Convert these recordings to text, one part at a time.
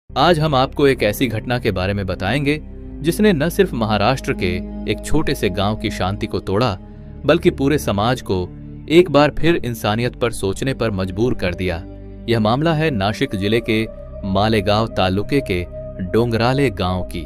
आज हम आपको एक ऐसी घटना के बारे में बताएंगे जिसने न सिर्फ महाराष्ट्र के एक छोटे से गांव की शांति को तोड़ा, बल्कि पूरे समाज को एक बार फिर इंसानियत पर सोचने पर मजबूर कर दिया। यह मामला है नाशिक जिले के मालेगांव तालुके के डोंगराले गांव की।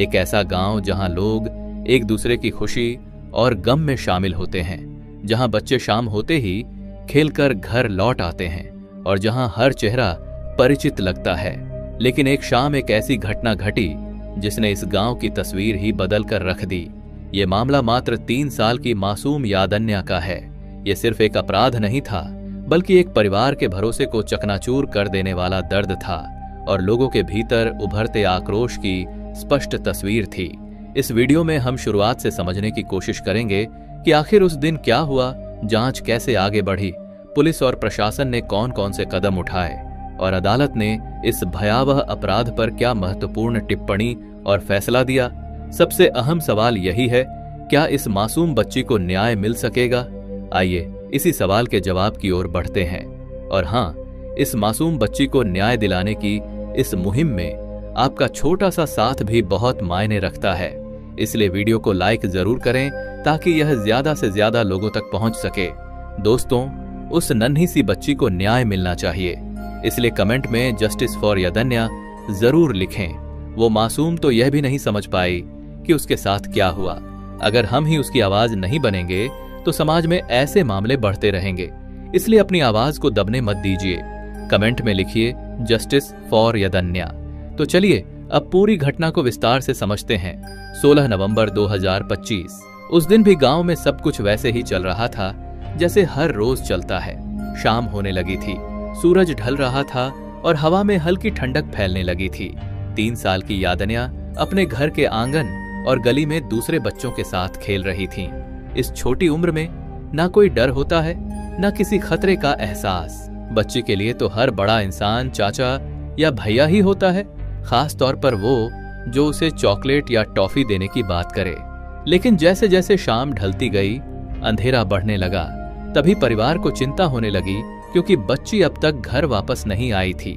एक ऐसा गांव जहां लोग एक दूसरे की खुशी और गम में शामिल होते हैं, जहां बच्चे शाम होते ही खेलकर घर लौट आते हैं और जहां हर चेहरा परिचित लगता है। लेकिन एक शाम एक ऐसी घटना घटी जिसने इस गांव की तस्वीर ही बदल कर रख दी। ये मामला मात्र 3 साल की मासूम यादन्या का है। ये सिर्फ एक अपराध नहीं था, बल्कि एक परिवार के भरोसे को चकनाचूर कर देने वाला दर्द था और लोगों के भीतर उभरते आक्रोश की स्पष्ट तस्वीर थी। इस वीडियो में हम शुरुआत से समझने की कोशिश करेंगे कि आखिर उस दिन क्या हुआ, जांच कैसे आगे बढ़ी, पुलिस और प्रशासन ने कौन कौन से कदम उठाए और अदालत ने इस भयावह अपराध पर क्या महत्वपूर्ण टिप्पणी और फैसला दिया। सबसे अहम सवाल यही है, क्या इस मासूम बच्ची को न्याय मिल सकेगा? आइए इसी सवाल के जवाब की ओर बढ़ते हैं। और हाँ, इस मासूम बच्ची को न्याय दिलाने की इस मुहिम में आपका छोटा सा साथ भी बहुत मायने रखता है। इसलिए वीडियो को लाइक जरूर करें ताकि यह ज्यादा से ज्यादा लोगों तक पहुंच सके। दोस्तों, उस नन्ही सी बच्ची को न्याय मिलना चाहिए, इसलिए कमेंट में जस्टिस फॉर यादन्या जरूर लिखें। वो मासूम तो यह भी नहीं समझ पाई कि उसके साथ क्या हुआ। अगर हम ही उसकी आवाज नहीं बनेंगे तो समाज में ऐसे मामले बढ़ते रहेंगे। इसलिए अपनी आवाज को दबने मत दीजिए। कमेंट में लिखिए जस्टिस फॉर यादन्या। तो चलिए अब पूरी घटना को विस्तार से समझते हैं। 16 नवंबर 2025। उस दिन भी गांव में सब कुछ वैसे ही चल रहा था जैसे हर रोज चलता है। शाम होने लगी थी, सूरज ढल रहा था और हवा में हल्की ठंडक फैलने लगी थी। 3 साल की यादन्या अपने घर के आंगन और गली में दूसरे बच्चों के साथ खेल रही थी। इस छोटी उम्र में ना कोई डर होता है, ना किसी खतरे का एहसास। बच्ची के लिए तो हर बड़ा इंसान चाचा या भैया ही होता है, खास तौर पर वो जो उसे चॉकलेट या टॉफी देने की बात करे। लेकिन जैसे जैसे शाम ढलती गई, अंधेरा बढ़ने लगा। तभी परिवार को चिंता होने लगी, क्योंकि बच्ची अब तक घर वापस नहीं आई थी।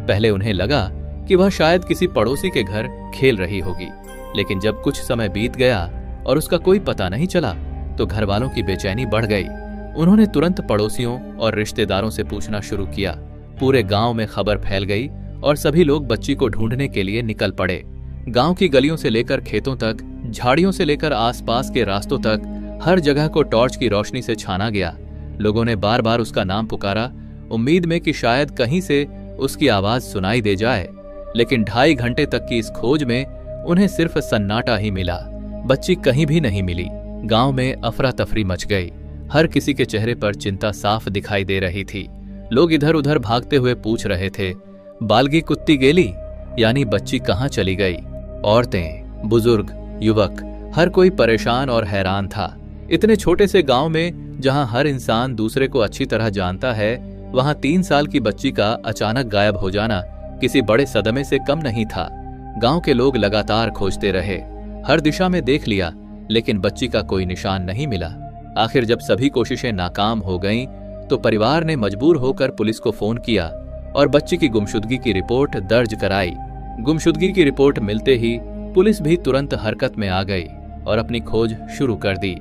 पहले उन्हें लगा कि वह शायद किसी पड़ोसी के घर खेल रही होगी, लेकिन जब कुछ समय बीत गया और उसका कोई पता नहीं चला तो घर वालों की बेचैनी बढ़ गई। उन्होंने तुरंत पड़ोसियों और रिश्तेदारों से पूछना शुरू किया। पूरे गांव में खबर फैल गई और सभी लोग बच्ची को ढूंढने के लिए निकल पड़े। गांव की गलियों से लेकर खेतों तक, झाड़ियों से लेकर आसपास के रास्तों तक हर जगह को टॉर्च की रोशनी से छाना गया। लोगों ने बार बार उसका नाम पुकारा, उम्मीद में कि शायद कहीं से उसकी आवाज सुनाई दे जाए। लेकिन 2.5 घंटे तक की इस खोज में उन्हें सिर्फ सन्नाटा ही मिला। बच्ची कहीं भी नहीं मिली। गांव में अफरा तफरी मच गई। हर किसी के चेहरे पर चिंता साफ दिखाई दे रही थी। लोग इधर उधर भागते हुए पूछ रहे थे, बालगी कुत्ती गेली, यानी बच्ची कहाँ चली गई। औरतें, बुजुर्ग, युवक, हर कोई परेशान और हैरान था। इतने छोटे से गांव में जहां हर इंसान दूसरे को अच्छी तरह जानता है, वहां 3 साल की बच्ची का अचानक गायब हो जाना किसी बड़े सदमे से कम नहीं था। गांव के लोग लगातार खोजते रहे, हर दिशा में देख लिया, लेकिन बच्ची का कोई निशान नहीं मिला। आखिर जब सभी कोशिशें नाकाम हो गईं, तो परिवार ने मजबूर होकर पुलिस को फोन किया और बच्ची की गुमशुदगी की रिपोर्ट दर्ज कराई। गुमशुदगी की रिपोर्ट मिलते ही पुलिस भी तुरंत हरकत में आ गई और अपनी खोज शुरू कर दी।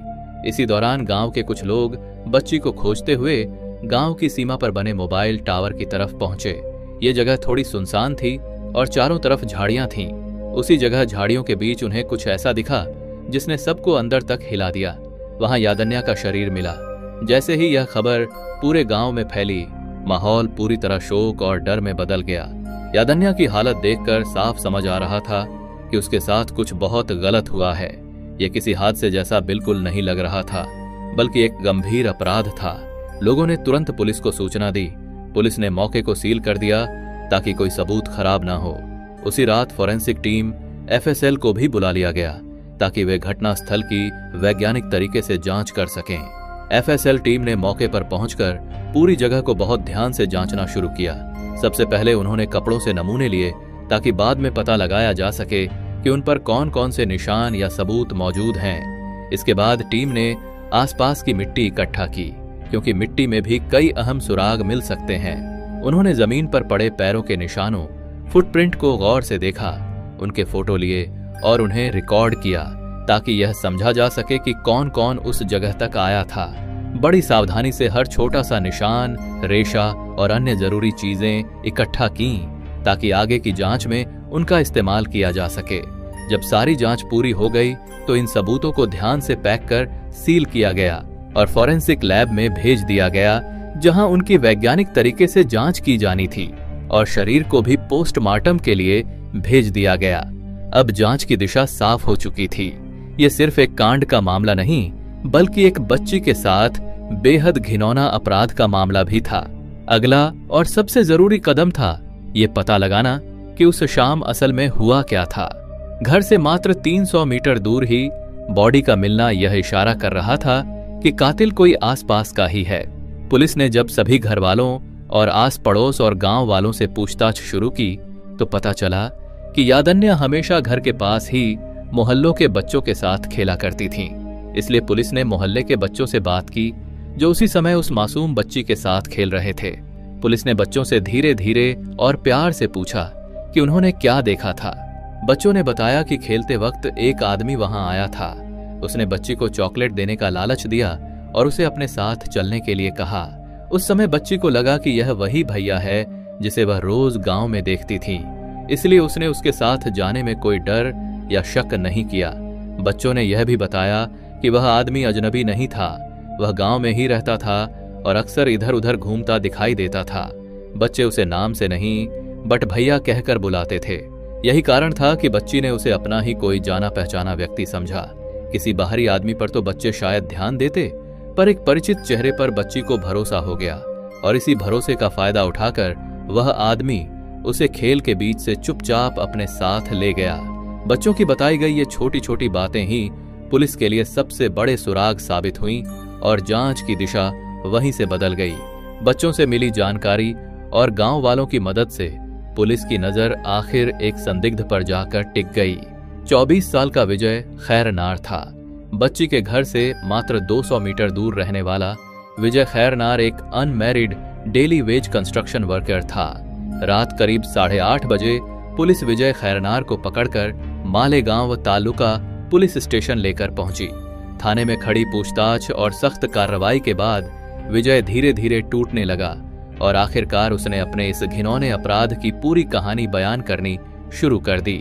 इसी दौरान गांव के कुछ लोग बच्ची को खोजते हुए गांव की सीमा पर बने मोबाइल टावर की तरफ पहुंचे। ये जगह थोड़ी सुनसान थी और चारों तरफ झाड़ियां थीं। उसी जगह झाड़ियों के बीच उन्हें कुछ ऐसा दिखा जिसने सबको अंदर तक हिला दिया। वहां यादन्या का शरीर मिला। जैसे ही यह खबर पूरे गांव में फैली, माहौल पूरी तरह शोक और डर में बदल गया। यादन्या की हालत देखकर साफ समझ आ रहा था कि उसके साथ कुछ बहुत गलत हुआ है। यह किसी हादसे जैसा बिल्कुल नहीं लग रहा था, बल्कि एक गंभीर अपराध था। लोगों ने तुरंत पुलिस को सूचना दी। पुलिस ने मौके को सील कर दिया ताकि कोई सबूत खराब ना हो। उसी रात फॉरेंसिक टीम FSL को भी बुला लिया गया ताकि वे घटना स्थल की वैज्ञानिक तरीके से जांच कर सकें। FSL टीम ने मौके पर पहुंचकर पूरी जगह को बहुत ध्यान से जांचना शुरू किया। सबसे पहले उन्होंने कपड़ों से नमूने लिए ताकि बाद में पता लगाया जा सके कि उन पर कौन कौन से निशान या सबूत मौजूद हैं। इसके बाद टीम ने आसपास की मिट्टी इकट्ठा की, क्योंकि मिट्टी में भी कई अहम सुराग मिल सकते हैं। उन्होंने जमीन पर पड़े पैरों के निशानों, फुटप्रिंट को गौर से देखा, उनके फोटो लिए और उन्हें रिकॉर्ड किया ताकि यह समझा जा सके कि कौन कौन उस जगह तक आया था। बड़ी सावधानी से हर छोटा सा निशान, रेशा और अन्य जरूरी चीजें इकट्ठा की ताकि आगे की जांच में उनका इस्तेमाल किया जा सके। जब सारी जांच पूरी हो गई तो इन सबूतों को ध्यान से पैक कर सील किया गया और फॉरेंसिक लैब में भेज दिया गया, जहां उनकी वैज्ञानिक तरीके से जांच की जानी थी और शरीर को भी पोस्टमार्टम के लिए भेज दिया गया। अब जांच की दिशा साफ हो चुकी थी। ये सिर्फ एक कांड का मामला नहीं, बल्कि एक बच्ची के साथ बेहद घिनौना अपराध का मामला भी था। अगला और सबसे जरूरी कदम था ये पता लगाना कि उस शाम असल में हुआ क्या था। घर से मात्र 300 मीटर दूर ही बॉडी का मिलना यह इशारा कर रहा था कि कातिल कोई आसपास का ही है। पुलिस ने जब सभी घर वालों और आस पड़ोस और गांव वालों से पूछताछ शुरू की तो पता चला कि यादन्या हमेशा घर के पास ही मोहल्लों के बच्चों के साथ खेला करती थीं। इसलिए पुलिस ने मोहल्ले के बच्चों से बात की जो उसी समय उस मासूम बच्ची के साथ खेल रहे थे। पुलिस ने बच्चों से धीरे धीरे और प्यार से पूछा कि उन्होंने क्या देखा था। बच्चों ने बताया कि खेलते वक्त एक आदमी वहां आया था। उसने बच्ची को चॉकलेट देने का लालच दिया और उसे अपने साथ चलने के लिए कहा। उस समय बच्ची को लगा कि यह वही भैया है जिसे वह रोज गांव में देखती थी, इसलिए उसने उसके साथ जाने में कोई डर या शक नहीं किया। बच्चों ने यह भी बताया कि वह आदमी अजनबी नहीं था, वह गांव में ही रहता था और अक्सर इधर उधर घूमता दिखाई देता था। बच्चे उसे नाम से नहीं बट भैया कहकर बुलाते थे। यही कारण था कि बच्ची ने उसे अपना ही कोई जाना पहचाना व्यक्ति समझा। किसी बाहरी आदमी पर तो बच्चे शायद ध्यान देते, पर एक परिचित चेहरे पर बच्ची को भरोसा हो गया और इसी भरोसे का फायदा उठाकर वह आदमी उसे खेल के बीच से चुपचाप अपने साथ ले गया। बच्चों की बताई गई ये छोटी छोटी बातें ही पुलिस के लिए सबसे बड़े सुराग साबित हुईं और जांच की दिशा वहीं से बदल गई। बच्चों से मिली जानकारी और गांव वालों की मदद से पुलिस की नजर आखिर एक संदिग्ध पर जाकर टिक गई। 24 साल का विजय खैरनार था। बच्ची के घर से मात्र 200 मीटर दूर रहने वाला विजय खैरनार एक unmarried daily veg construction worker था। रात करीब 8:30 बजे पुलिस विजय खैरनार को पकड़कर मालेगांव तालुका पुलिस स्टेशन लेकर पहुंची। थाने में खड़ी पूछताछ और सख्त कार्रवाई के बाद विजय धीरे धीरे टूटने लगा और आखिरकार उसने अपने इस घिनौने अपराध की पूरी कहानी बयान करनी शुरू कर दी।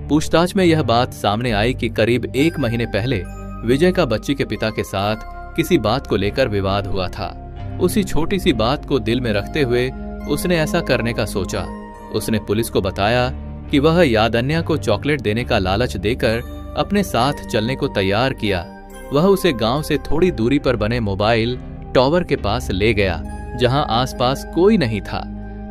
पूछताछ में यह बात सामने आई कि करीब 1 महीने पहले विजय का बच्ची के पिता के साथ किसी बात को लेकर विवाद हुआ था। उसी छोटी सी बात को दिल में रखते हुए उसने ऐसा करने का सोचा। उसने पुलिस को बताया कि वह यादन्या को चॉकलेट देने का लालच देकर अपने साथ चलने को तैयार किया। वह उसे गांव से थोड़ी दूरी पर बने मोबाइल टावर के पास ले गया जहां आसपास कोई नहीं था।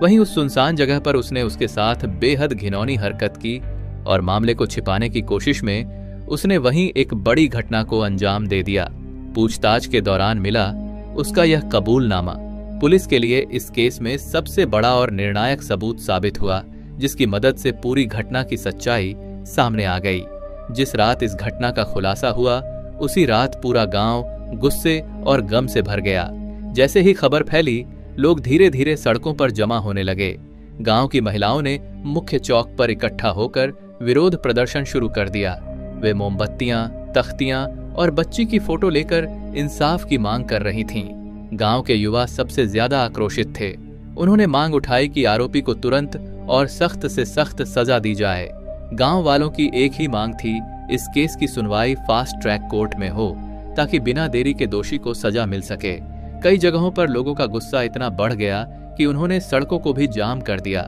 वहीं उस सुनसान जगह पर उसने उसके साथ बेहद घिनौनी हरकत की और मामले को छिपाने की कोशिश में उसने वहीं एक बड़ी घटना को अंजाम दे दिया। पूछताछ के दौरान मिला उसका यह कबूलनामा पुलिस के लिए इस केस में सबसे बड़ा और निर्णायक सबूत साबित हुआ, जिसकी मदद से पूरी घटना की सच्चाई सामने आ गई। जिस रात इस घटना का खुलासा हुआ उसी रात पूरा गांव गुस्से और गम से भर गया। जैसे ही खबर फैली लोग धीरे धीरे सड़कों पर जमा होने लगे। गांव की महिलाओं ने मुख्य चौक पर इकट्ठा होकर विरोध प्रदर्शन शुरू कर दिया। वे मोमबत्तियां, तख्तियां और बच्ची की फोटो लेकर इंसाफ की मांग कर रही थीं। गांव के युवा सबसे ज्यादा आक्रोशित थे। उन्होंने मांग उठाई कि आरोपी को तुरंत और सख्त से सख्त सजा दी जाए। गांव वालों की एक ही मांग थी, इस केस की सुनवाई फास्ट ट्रैक कोर्ट में हो ताकि बिना देरी के दोषी को सजा मिल सके। कई जगहों पर लोगों का गुस्सा इतना बढ़ गया कि उन्होंने सड़कों को भी जाम कर दिया।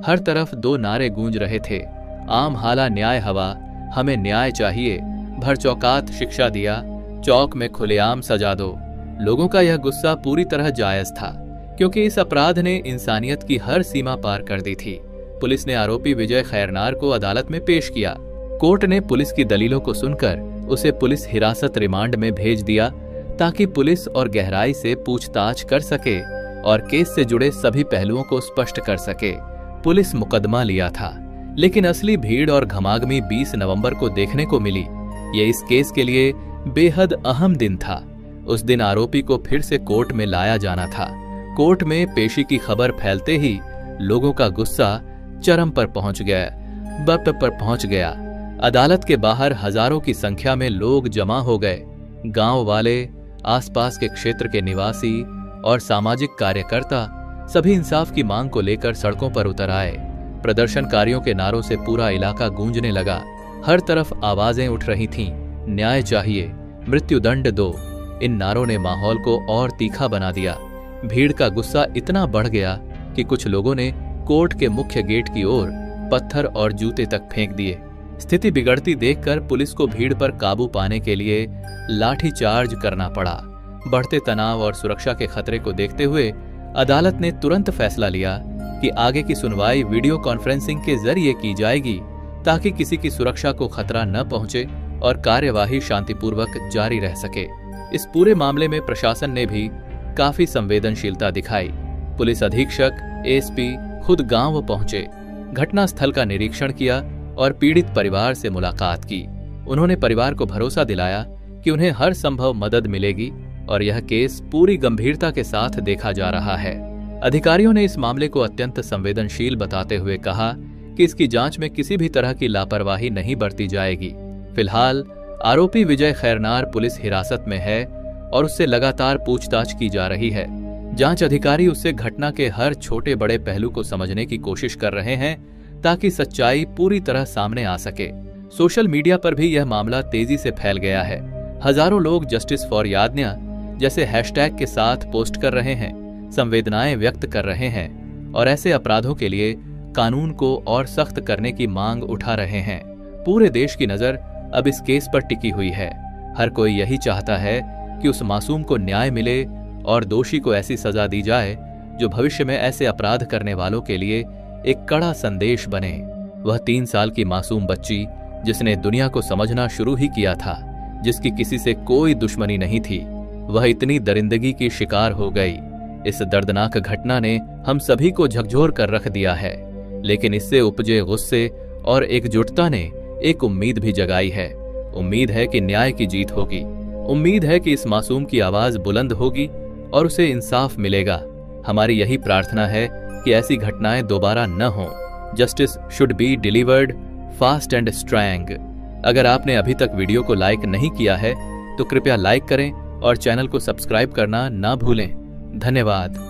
हर तरफ 2 नारे गूंज रहे थे, आम हाला न्याय हवा, हमें न्याय चाहिए, भरचौकात शिक्षा दिया, चौक में खुलेआम सजा दो। लोगों का यह गुस्सा पूरी तरह जायज था क्योंकि इस अपराध ने इंसानियत की हर सीमा पार कर दी थी। पुलिस ने आरोपी विजय खैरनार को अदालत में पेश किया। कोर्ट ने पुलिस की दलीलों को सुनकर उसे पुलिस हिरासत रिमांड में भेज दिया ताकि पुलिस और गहराई से पूछताछ कर सके और केस से जुड़े सभी पहलुओं को स्पष्ट कर सके। पुलिस मुकदमा लिया था, लेकिन असली भीड़ और घमागमी 20 नवंबर को देखने को मिली। ये इस केस के लिए बेहद अहम दिन था। उस दिन आरोपी को फिर से कोर्ट में लाया जाना था। कोर्ट में पेशी की खबर फैलते ही लोगों का गुस्सा चरम पर पहुंच गया। अदालत के बाहर हजारों की संख्या में लोग जमा हो गए। गांव वाले, आसपास के क्षेत्र के निवासी और सामाजिक कार्यकर्ता सभी इंसाफ की मांग को लेकर सड़कों पर उतर आए। प्रदर्शनकारियों के नारों से पूरा इलाका गूंजने लगा। हर तरफ आवाजें उठ रही थीं, न्याय चाहिए, मृत्युदंड दो। इन नारों ने माहौल को और तीखा बना दिया। भीड़ का गुस्सा इतना बढ़ गया कि कुछ लोगों ने कोर्ट के मुख्य गेट की ओर पत्थर और जूते तक फेंक दिए। स्थिति बिगड़ती देखकर पुलिस को भीड़ पर काबू पाने के लिए लाठीचार्ज करना पड़ा। बढ़ते तनाव और सुरक्षा के खतरे को देखते हुए अदालत ने तुरंत फैसला लिया कि आगे की सुनवाई वीडियो कॉन्फ्रेंसिंग के जरिए की जाएगी, ताकि किसी की सुरक्षा को खतरा न पहुंचे और कार्यवाही शांतिपूर्वक जारी रह सके। इस पूरे मामले में प्रशासन ने भी काफी संवेदनशीलता दिखाई। पुलिस अधीक्षक, एसपी खुद गांव पहुंचे, घटनास्थल का निरीक्षण किया और पीड़ित परिवार से मुलाकात की। उन्होंने परिवार को भरोसा दिलाया कि उन्हें हर संभव मदद मिलेगी और यह केस पूरी गंभीरता के साथ देखा जा रहा है। अधिकारियों ने इस मामले को अत्यंत संवेदनशील बताते हुए कहा कि इसकी जांच में किसी भी तरह की लापरवाही नहीं बरती जाएगी। फिलहाल आरोपी विजय खैरनार पुलिस हिरासत में है और उससे लगातार पूछताछ की जा रही है। जांच अधिकारी उससे घटना के हर छोटे बड़े पहलू को समझने की कोशिश कर रहे हैं, ताकि सच्चाई पूरी तरह सामने आ सके। सोशल मीडिया पर भी यह मामला तेजी से फैल गया है। हजारों लोग जस्टिस फॉर यादन्या जैसे हैशटैग के साथ पोस्ट कर रहे हैं, संवेदनाएं व्यक्त कर रहे हैं और ऐसे अपराधों के लिए कानून को और सख्त करने की मांग उठा रहे हैं। पूरे देश की नजर अब इस केस पर टिकी हुई है। हर कोई यही चाहता है कि उस मासूम को न्याय मिले और दोषी को ऐसी सजा दी जाए जो भविष्य में ऐसे अपराध करने वालों के लिए एक कड़ा संदेश बने। वह 3 साल की मासूम बच्ची जिसने दुनिया को समझना शुरू ही किया था, जिसकी किसी से कोई दुश्मनी नहीं थी, वह इतनी दरिंदगी की शिकार हो गई। इस दर्दनाक घटना ने हम सभी को झकझोर कर रख दिया है, लेकिन इससे उपजे गुस्से और एकजुटता ने एक उम्मीद भी जगाई है। उम्मीद है कि न्याय की जीत होगी। उम्मीद है कि इस मासूम की आवाज बुलंद होगी और उसे इंसाफ मिलेगा। हमारी यही प्रार्थना है कि ऐसी घटनाएं दोबारा न हों। Justice should be delivered fast and Strang. अगर आपने अभी तक वीडियो को लाइक नहीं किया है तो कृपया लाइक करें और चैनल को सब्सक्राइब करना ना भूलें। धन्यवाद।